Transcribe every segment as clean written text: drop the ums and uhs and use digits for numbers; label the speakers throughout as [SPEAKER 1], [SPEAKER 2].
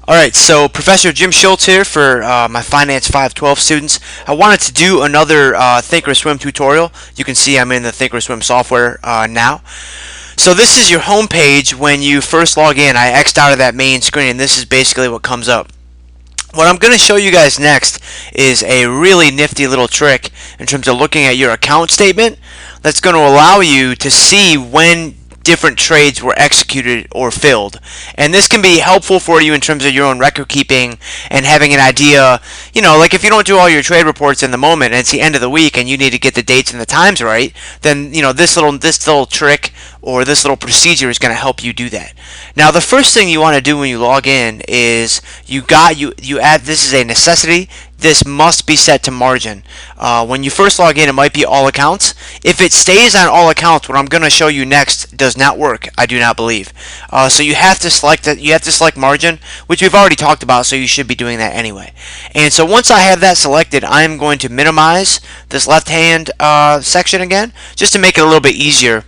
[SPEAKER 1] Alright, so Professor Jim Schultz here for my Finance 512 students. I wanted to do another Thinkorswim tutorial. You can see I'm in the Thinkorswim software now. So this is your home page when you first log in. I X'd out of that main screen, and this is basically what comes up. What I'm going to show you guys next is a really nifty little trick in terms of looking at your account statement that's going to allow you to see when different trades were executed or filled. And this can be helpful for you in terms of your own record keeping and having an idea, like if you don't do all your trade reports in the moment and it's the end of the week and you need to get the dates and the times right, then this little trick or this little procedure is going to help you do that. Now the first thing you want to do when you log in is you add, this is a necessity, this must be set to margin. When you first log in, it might be all accounts. If it stays on all accounts, what I'm going to show you next does not work, I do not believe. So you have to select that. You have to select margin, which we've already talked about, so you should be doing that anyway. And so once I have that selected, I am going to minimize this left-hand section again, just to make it a little bit easier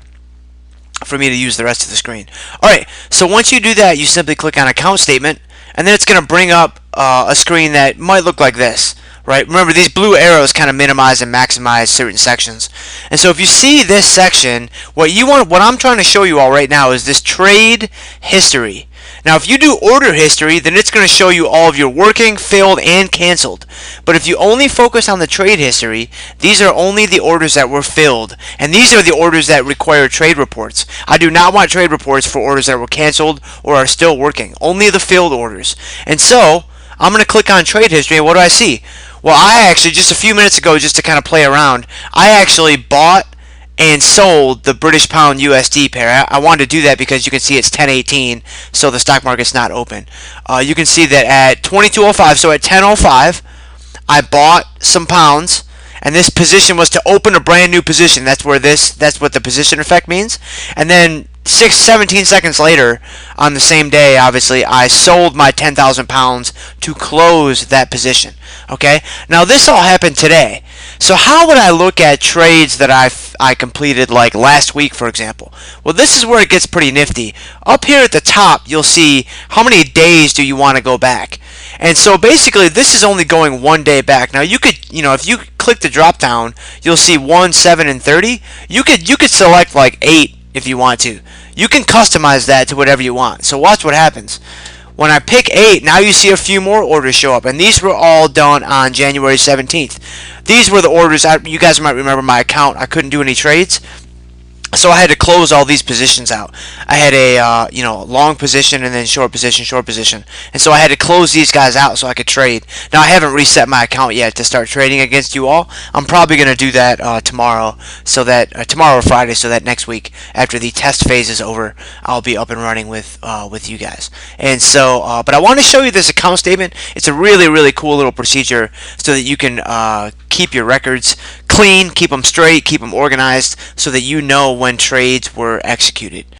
[SPEAKER 1] for me to use the rest of the screen. Alright, so once you do that, you simply click on account statement, and then it's going to bring up a screen that might look like this. Right? Remember, these blue arrows kind of minimize and maximize certain sections. And so if you see this section, what I'm trying to show you all right now is this trade history. Now if you do order history, then it's going to show you all of your working, filled, and canceled. But if you only focus on the trade history, these are only the orders that were filled. And these are the orders that require trade reports. I do not want trade reports for orders that were canceled or are still working. Only the filled orders. And so I'm going to click on trade history, and what do I see? Well, I actually, just a few minutes ago, just to kind of play around, I actually bought and sold the British Pound USD pair. I wanted to do that because you can see it's 10:18, so the stock market's not open. You can see that at 22:05, so at 10:05, I bought some pounds, and this position was to open a brand new position. That's what the position effect means. And then 17 seconds later, on the same day, obviously, I sold my 10,000 pounds to close that position. Okay? Now, this all happened today. So how would I look at trades that I completed like last week, for example? Well, this is where it gets pretty nifty. Up here at the top, you'll see how many days do you want to go back. And so basically, this is only going one day back. Now, you could, if you click the drop down, you'll see 1, 7, and 30. You could select like 8 if you want to. You can customize that to whatever you want. So watch what happens. When I pick 8, now you see a few more orders show up, and these were all done on January 17th. These were the orders. You guys might remember my account. I couldn't do any trades, so I had to close all these positions out. I had a long position and then short position, and so I had to close these guys out so I could trade. Now I haven't reset my account yet to start trading against you all. I'm probably going to do that tomorrow, so that tomorrow or Friday, so that next week after the test phase is over, I'll be up and running with you guys. And so, but I want to show you this account statement. It's a really cool little procedure so that you can keep your records clean, keep them straight, keep them organized, so that you know when trades were executed.